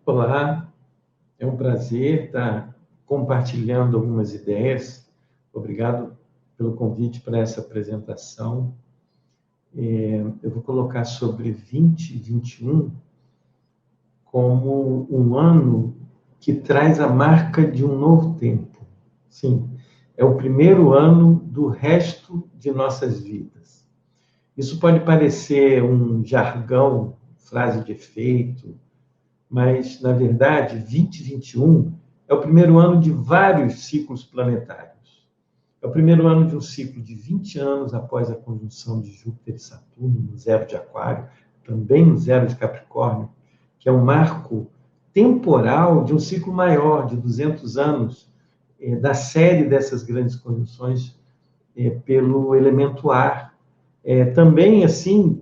Olá, é um prazer estar compartilhando algumas ideias. Obrigado pelo convite para essa apresentação. Eu vou colocar sobre 2021 como um ano que traz a marca de um novo tempo. Sim, é o primeiro ano do resto de nossas vidas. Isso pode parecer um jargão, frase de efeito, mas, na verdade, 2021 é o primeiro ano de vários ciclos planetários. É o primeiro ano de um ciclo de 20 anos após a conjunção de Júpiter e Saturno no zero de Aquário, também no zero de Capricórnio, que é um marco temporal de um ciclo maior, de 200 anos, da série dessas grandes conjunções pelo elemento ar. Também, assim,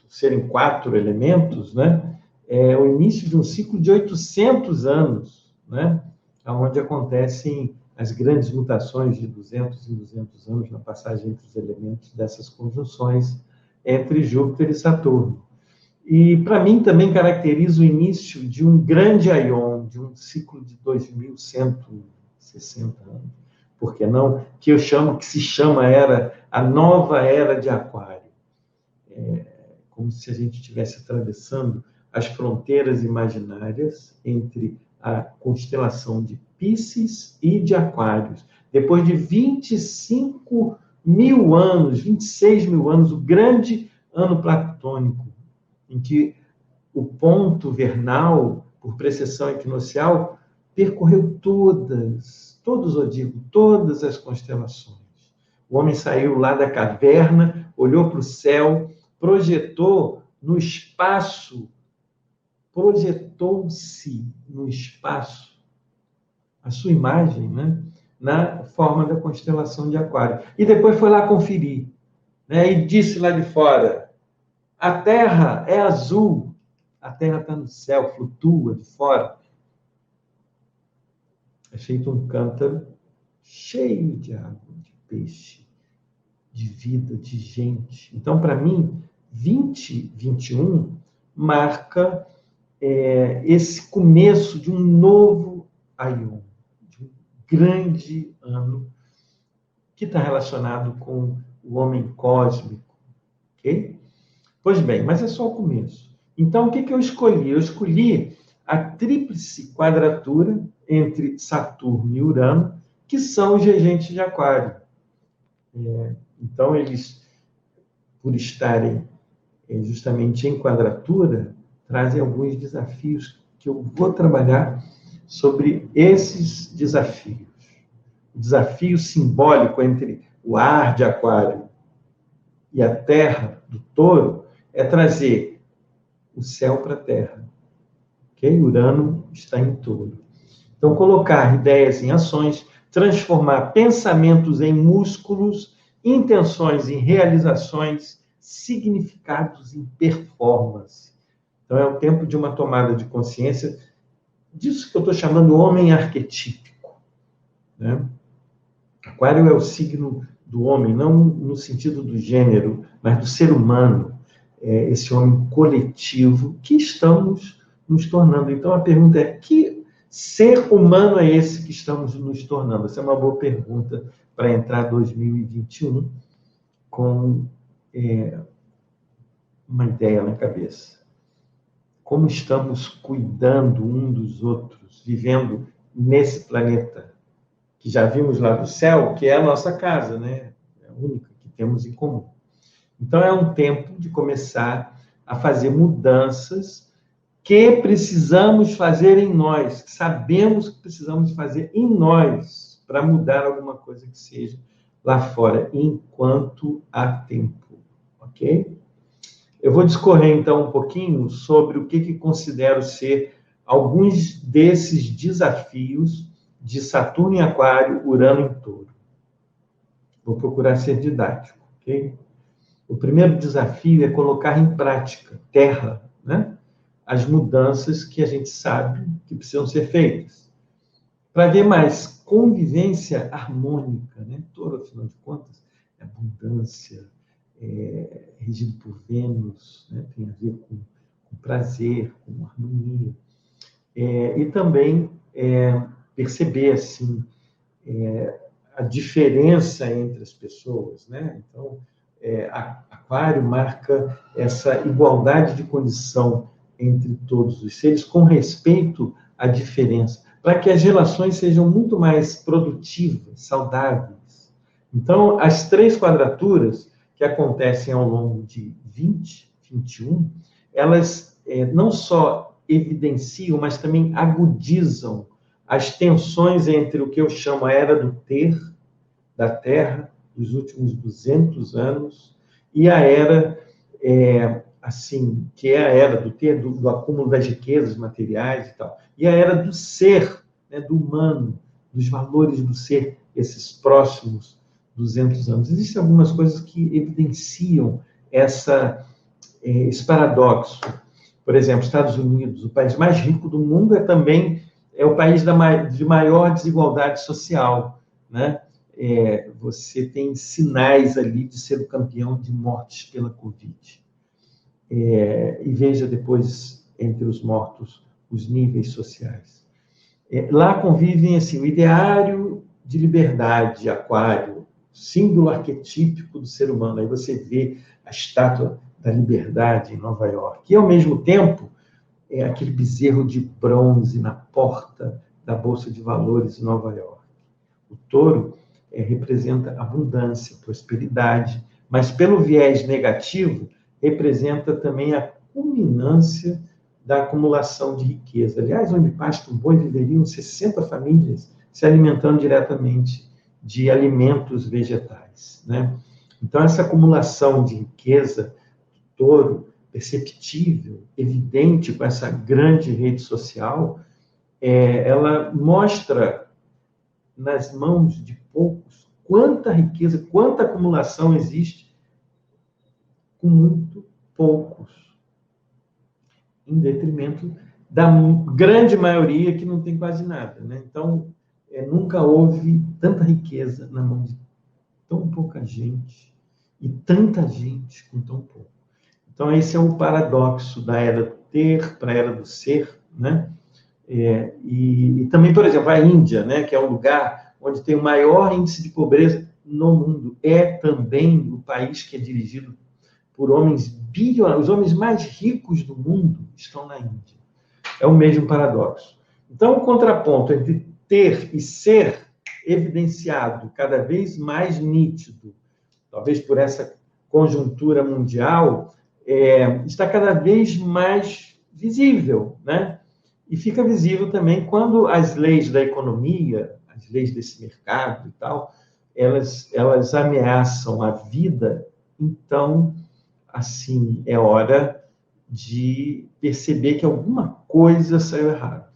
serem 4 elementos, né? É o início de um ciclo de 800 anos, né? Onde acontecem as grandes mutações de 200 em 200 anos na passagem entre os elementos dessas conjunções entre Júpiter e Saturno. E, para mim, também caracteriza o início de um grande aion, de um ciclo de 2160 anos, por que não? Que se chama a nova era de Aquário. Como se a gente estivesse atravessando as fronteiras imaginárias entre a constelação de Pícis e de Aquários. Depois de 25 mil anos, 26 mil anos, o grande ano platônico, em que o ponto vernal, por precessão equinocial, percorreu todo o zodíaco, todas as constelações. O homem saiu lá da caverna, olhou para o céu, projetou no espaço, projetou-se no espaço a sua imagem, né? Na forma da constelação de Aquário. E depois foi lá conferir, né? E disse lá de fora, a Terra é azul, a Terra está no céu, flutua de fora. É feito um cântaro cheio de água, de peixe, de vida, de gente. Então, para mim, 2021 marca esse começo de um novo aion, de um grande ano que está relacionado com o homem cósmico, ok? Pois bem, mas é só o começo. Então, o que eu escolhi? Eu escolhi a tríplice quadratura entre Saturno e Urano, que são os regentes de Aquário. Então, eles, por estarem justamente em quadratura, trazem alguns desafios que eu vou trabalhar sobre esses desafios. O desafio simbólico entre o ar de Aquário e a terra do Touro é trazer o céu para a terra. Okay? Urano está em Touro. Então, colocar ideias em ações, transformar pensamentos em músculos, intenções em realizações, significados em performance. Então, é o tempo de uma tomada de consciência disso que eu estou chamando homem arquetípico. Né? Aquário é o signo do homem, não no sentido do gênero, mas do ser humano. É esse homem coletivo que estamos nos tornando. Então, a pergunta é, que ser humano é esse que estamos nos tornando? Essa é uma boa pergunta para entrar 2021 com uma ideia na cabeça. Como estamos cuidando um dos outros, vivendo nesse planeta que já vimos lá do céu, que é a nossa casa, né? É a única que temos em comum. Então, é um tempo de começar a fazer mudanças que precisamos fazer em nós, que sabemos que precisamos fazer em nós para mudar alguma coisa que seja lá fora, enquanto há tempo, ok? Eu vou discorrer, então, um pouquinho sobre o que considero ser alguns desses desafios de Saturno em Aquário, Urano em Touro. Vou procurar ser didático, ok? O primeiro desafio é colocar em prática, terra, né? As mudanças que a gente sabe que precisam ser feitas. Para ver mais convivência harmônica, né? Touro, afinal de contas, é abundância, regido por Vênus, né? Tem a ver com com prazer, com harmonia. E também perceber, assim, a diferença entre as pessoas, né? Então, Aquário marca essa igualdade de condição entre todos os seres com respeito à diferença, para que as relações sejam muito mais produtivas, saudáveis. Então, as 3 quadraturas que acontecem ao longo de 20, 21, elas não só evidenciam, mas também agudizam as tensões entre o que eu chamo a era do ter, da Terra, dos últimos 200 anos, e a era, assim, que é a era do ter, do acúmulo das riquezas materiais e tal, e a era do ser, né, do humano, dos valores do ser, esses próximos 200 anos. Existem algumas coisas que evidenciam esse paradoxo. Por exemplo, Estados Unidos, o país mais rico do mundo, também o país de maior desigualdade social, né? Você tem sinais ali de ser o campeão de mortes pela Covid. E veja depois, entre os mortos, os níveis sociais. Lá convivem assim, o ideário de liberdade, Aquário, símbolo arquetípico do ser humano. Aí você vê a estátua da liberdade em Nova York. E, ao mesmo tempo, aquele bezerro de bronze na porta da Bolsa de Valores em Nova York. O touro representa abundância, prosperidade, mas pelo viés negativo, representa também a culminância da acumulação de riqueza. Aliás, onde pasta um boi, viveriam 60 famílias se alimentando diretamente de alimentos vegetais, né? Então, essa acumulação de riqueza do touro, perceptível, evidente com essa grande rede social, ela mostra nas mãos de poucos quanta riqueza, quanta acumulação existe com muito poucos, em detrimento da grande maioria que não tem quase nada, né? Então, nunca houve tanta riqueza na mão de tão pouca gente e tanta gente com tão pouco. Então, esse é o paradoxo da era do ter para a era do ser, né? E também, por exemplo, a Índia, né, que é um lugar onde tem o maior índice de pobreza no mundo, é também o país que é dirigido por homens bilionários. Os homens mais ricos do mundo estão na Índia. É o mesmo paradoxo. Então, o contraponto entre ter e ser evidenciado cada vez mais nítido, talvez por essa conjuntura mundial, está cada vez mais visível, né? E fica visível também quando as leis da economia, as leis desse mercado e tal, elas ameaçam a vida. Então, assim, é hora de perceber que alguma coisa saiu errado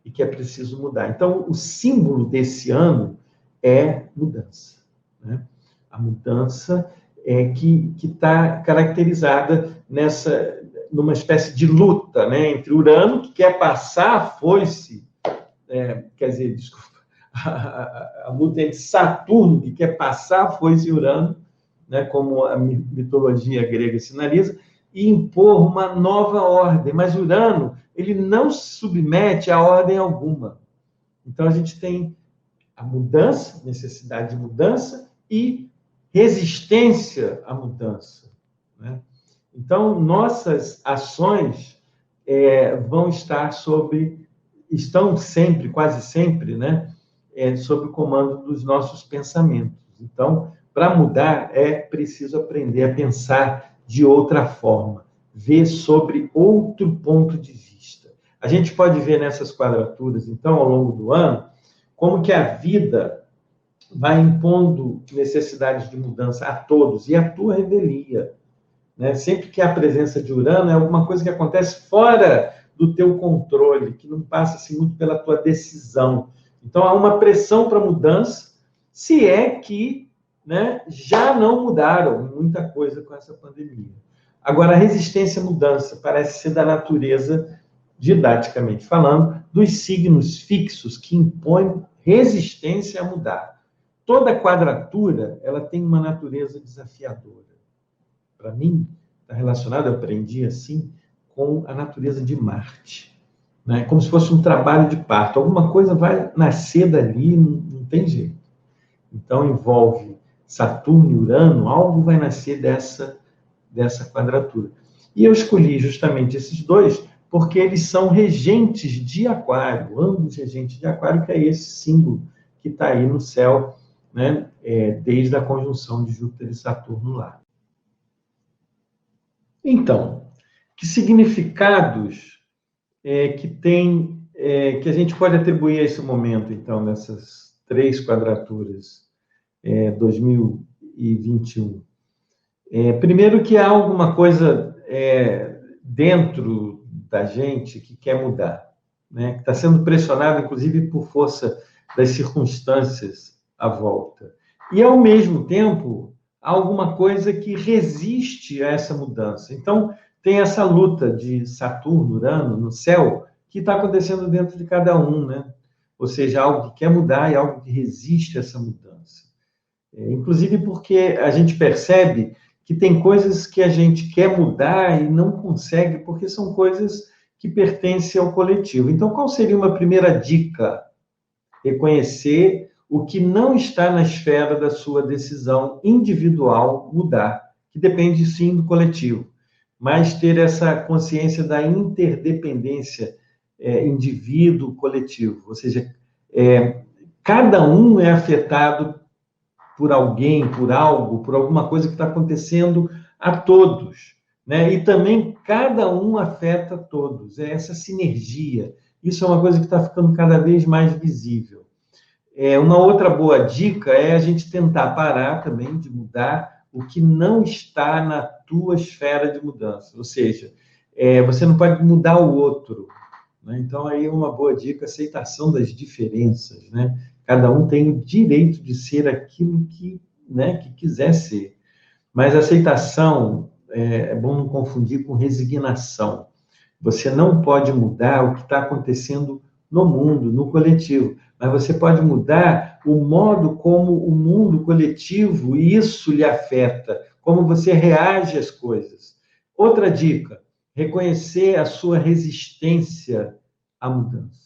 e que é preciso mudar. Então, o símbolo desse ano é mudança, né? A mudança que está caracterizada numa espécie de luta, né, entre Urano, que quer passar a foice, quer dizer, desculpa, a luta entre Saturno, que quer passar a foice e Urano, né, como a mitologia grega sinaliza, e impor uma nova ordem. Mas Urano, ele não se submete a ordem alguma. Então, a gente tem a mudança, necessidade de mudança e resistência à mudança, né? Então, nossas ações estão sempre, quase sempre, né, sob o comando dos nossos pensamentos. Então, para mudar, é preciso aprender a pensar de outra forma, ver sobre outro ponto de vista. A gente pode ver nessas quadraturas, então, ao longo do ano, como que a vida vai impondo necessidades de mudança a todos, e a tua revelia, né? Sempre que há presença de Urano, é alguma coisa que acontece fora do teu controle, que não passa assim, muito pela tua decisão. Então, há uma pressão para mudança, se é que, né, já não mudaram muita coisa com essa pandemia. Agora, a resistência à mudança parece ser da natureza, didaticamente falando, dos signos fixos que impõem resistência a mudar. Toda quadratura, ela tem uma natureza desafiadora. Para mim, está relacionado, eu aprendi assim, com a natureza de Marte, né? Como se fosse um trabalho de parto. Alguma coisa vai nascer dali, não tem jeito. Então, envolve Saturno e Urano, algo vai nascer dessa quadratura. E eu escolhi justamente esses dois, porque eles são regentes de Aquário, ambos regentes de Aquário, que é esse símbolo que está aí no céu, né? Desde a conjunção de Júpiter e Saturno lá. Então, que significados que tem, que a gente pode atribuir a esse momento, então, nessas 3 quadraturas 2021? Primeiro que há alguma coisa dentro da gente que quer mudar, né? Que está sendo pressionado, inclusive, por força das circunstâncias à volta. E, ao mesmo tempo, há alguma coisa que resiste a essa mudança. Então, tem essa luta de Saturno, Urano, no céu, que está acontecendo dentro de cada um, né? Ou seja, algo que quer mudar e algo que resiste a essa mudança. Inclusive porque a gente percebe que tem coisas que a gente quer mudar e não consegue, porque são coisas que pertencem ao coletivo. Então, qual seria uma primeira dica? Reconhecer o que não está na esfera da sua decisão individual mudar, que depende sim do coletivo, mas ter essa consciência da interdependência indivíduo-coletivo, ou seja, cada um é afetado por alguém, por algo, por alguma coisa que está acontecendo a todos, né? E também cada um afeta todos, essa sinergia. Isso é uma coisa que está ficando cada vez mais visível. Uma outra boa dica é a gente tentar parar também de mudar o que não está na tua esfera de mudança, ou seja, você não pode mudar o outro, né? Então, aí uma boa dica, aceitação das diferenças, né? Cada um tem o direito de ser aquilo que, né, que quiser ser. Mas aceitação, é bom não confundir com resignação. Você não pode mudar o que está acontecendo no mundo, no coletivo, mas você pode mudar o modo como o mundo coletivo, isso lhe afeta, como você reage às coisas. Outra dica, reconhecer a sua resistência à mudança.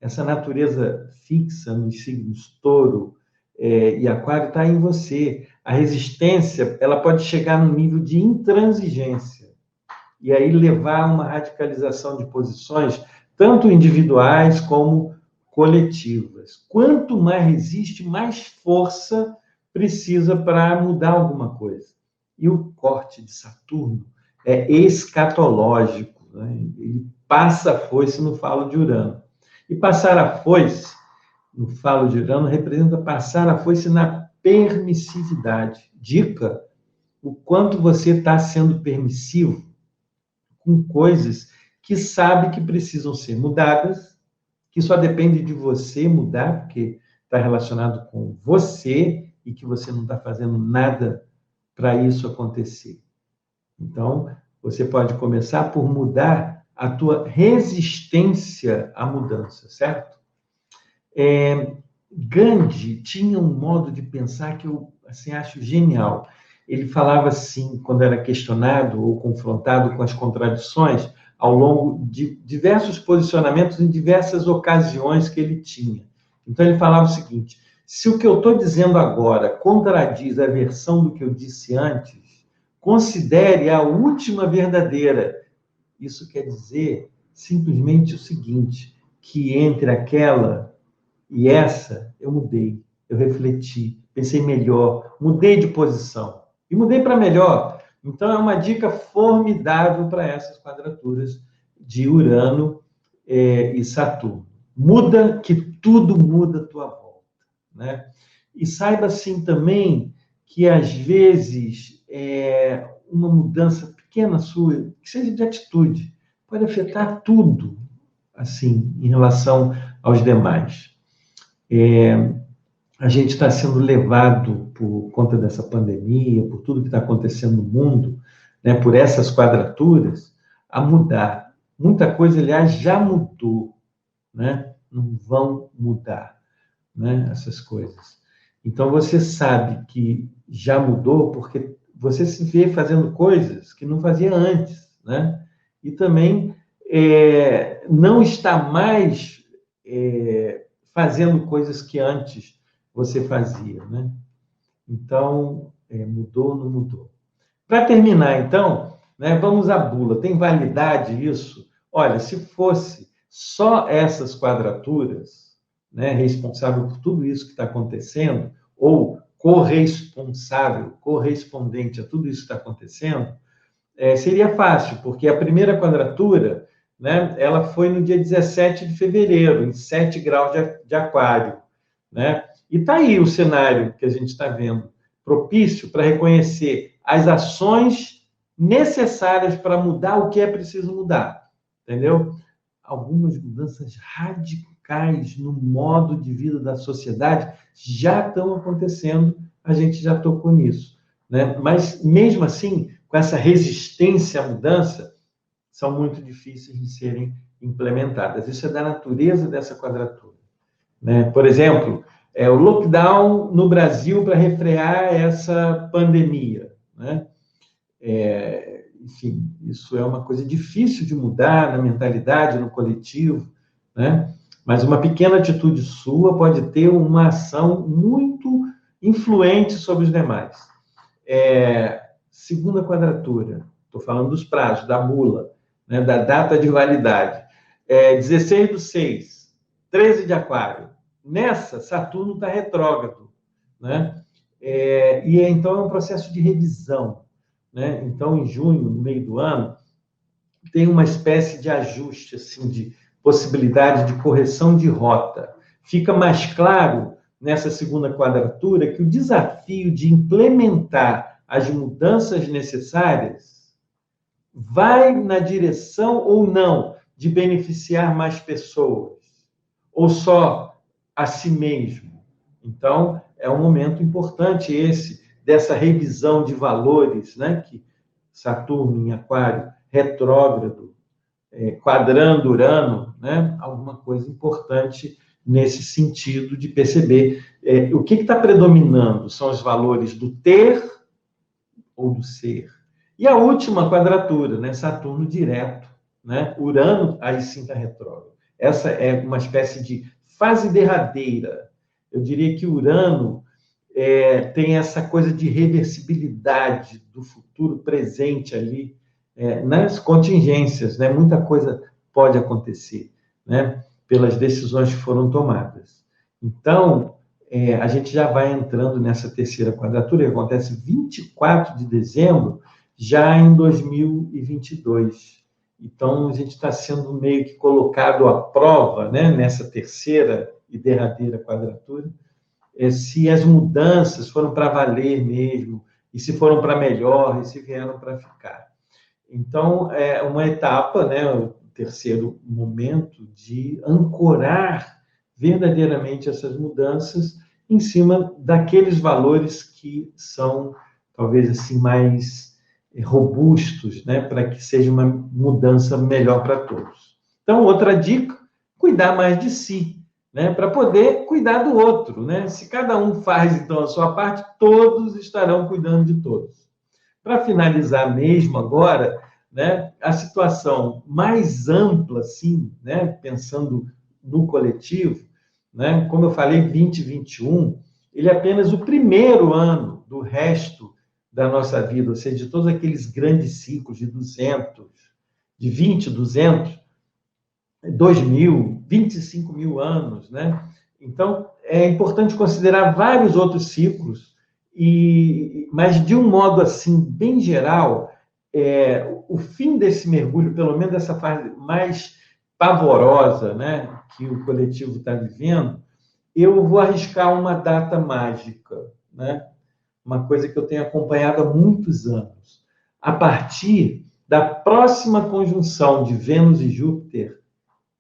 Essa natureza fixa nos signos Touro e Aquário está em você. A resistência, ela pode chegar no nível de intransigência e aí levar a uma radicalização de posições, tanto individuais como coletivas. Quanto mais resiste, mais força precisa para mudar alguma coisa. E o corte de Saturno é escatológico, né? Ele passa a foice no falo de Urano. E passar a foice, no falo de Urano, representa passar a foice na permissividade. Dica, o quanto você está sendo permissivo com coisas que sabe que precisam ser mudadas, que só depende de você mudar, porque está relacionado com você e que você não está fazendo nada para isso acontecer. Então, você pode começar por mudar a tua resistência à mudança, certo? Gandhi tinha um modo de pensar que eu assim, acho genial. Ele falava assim, quando era questionado ou confrontado com as contradições, ao longo de diversos posicionamentos em diversas ocasiões que ele tinha. Então, ele falava o seguinte: se o que eu estou dizendo agora contradiz a versão do que eu disse antes, considere a última verdadeira. Isso quer dizer simplesmente o seguinte, que entre aquela e essa, eu mudei, eu refleti, pensei melhor, mudei de posição. E mudei para melhor. Então, é uma dica formidável para essas quadraturas de Urano e Saturno. Muda que tudo muda à tua volta, né? E saiba, assim, também que, às vezes, uma mudança pequena sua, que seja de atitude, pode afetar tudo, assim, em relação aos demais. A gente está sendo levado, por conta dessa pandemia, por tudo que está acontecendo no mundo, né, por essas quadraturas, a mudar. Muita coisa, aliás, já mudou, né? Não vão mudar, né, essas coisas. Então, você sabe que já mudou porque você se vê fazendo coisas que não fazia antes, né? e também não está mais fazendo coisas que antes você fazia, né? Então, mudou ou não mudou? Para terminar, então, né, vamos à bula. Tem validade isso? Olha, se fosse só essas quadraturas, né, responsável por tudo isso que está acontecendo, ou correspondente a tudo isso que está acontecendo, seria fácil, porque a primeira quadratura, né, ela foi no dia 17 de fevereiro, em 7 graus de aquário, né? E está aí o cenário que a gente está vendo, propício para reconhecer as ações necessárias para mudar o que é preciso mudar, entendeu? Algumas mudanças radicais no modo de vida da sociedade já estão acontecendo, a gente já tocou nisso, né? Mas, mesmo assim, com essa resistência à mudança, são muito difíceis de serem implementadas. Isso é da natureza dessa quadratura, né? Por exemplo, o lockdown no Brasil para refrear essa pandemia, né? Enfim, isso é uma coisa difícil de mudar na mentalidade, no coletivo, né? Mas uma pequena atitude sua pode ter uma ação muito influente sobre os demais. Segunda quadratura, estou falando dos prazos, da mula, né? Da data de validade. 16/6, 13 de aquário. Nessa, Saturno está retrógrado, né? Então é um processo de revisão, né? Então, em junho, no meio do ano, tem uma espécie de ajuste, assim, de possibilidade de correção de rota. Fica mais claro, nessa segunda quadratura, que o desafio de implementar as mudanças necessárias vai na direção ou não de beneficiar mais pessoas, ou só a si mesmo. Então, é um momento importante esse, dessa revisão de valores, né? Que Saturno em Aquário, retrógrado, quadrando Urano, né? Alguma coisa importante nesse sentido de perceber o que está predominando, são os valores do ter ou do ser. E a última quadratura, né? Saturno direto, né? Urano, aí sim está retrógrado. Essa é uma espécie de fase derradeira. Eu diria que Urano tem essa coisa de reversibilidade do futuro presente ali, nas contingências, né? Muita coisa pode acontecer, né? Pelas decisões que foram tomadas. Então, a gente já vai entrando nessa terceira quadratura, que acontece 24 de dezembro, já em 2022. Então, a gente está sendo meio que colocado à prova, né? Nessa terceira e derradeira quadratura, se as mudanças foram para valer mesmo, e se foram para melhor, e se vieram para ficar. Então, é uma etapa, né, o terceiro momento, de ancorar verdadeiramente essas mudanças em cima daqueles valores que são, talvez assim, mais robustos, né, para que seja uma mudança melhor para todos. Então, outra dica, cuidar mais de si, né, para poder cuidar do outro, né? Se cada um faz, então, a sua parte, todos estarão cuidando de todos. Para finalizar mesmo agora, né, a situação mais ampla, assim, né, pensando no coletivo, né, como eu falei, 2021, ele é apenas o primeiro ano do resto da nossa vida, ou seja, de todos aqueles grandes ciclos de 200, de 20, 200, 2.000, 25.000 anos, né? Então, é importante considerar vários outros ciclos, mas de um modo assim, bem geral, o fim desse mergulho, pelo menos dessa fase mais pavorosa, né, que o coletivo está vivendo, eu vou arriscar uma data mágica, né? Uma coisa que eu tenho acompanhado há muitos anos. A partir da próxima conjunção de Vênus e Júpiter,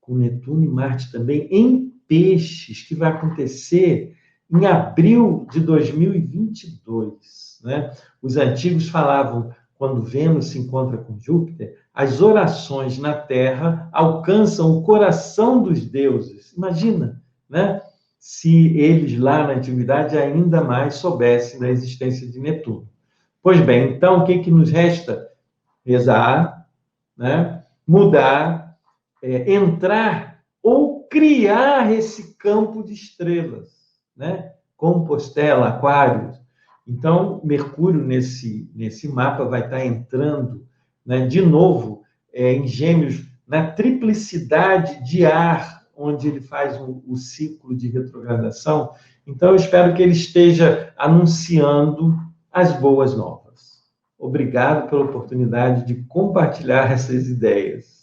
com Netuno e Marte também, em Peixes, que vai acontecer em abril de 2022. Né? Os antigos falavam, quando Vênus se encontra com Júpiter, as orações na Terra alcançam o coração dos deuses. Imagina, né? Se eles lá na antiguidade ainda mais soubessem da existência de Netuno. Pois bem, então, o que nos resta? Rezar, né? mudar, entrar ou criar esse campo de estrelas, né? Compostela, Aquário. Então, Mercúrio, nesse mapa, vai estar entrando, né, de novo, em Gêmeos, na triplicidade de ar, onde ele faz o ciclo de retrogradação. Então, eu espero que ele esteja anunciando as boas novas. Obrigado pela oportunidade de compartilhar essas ideias.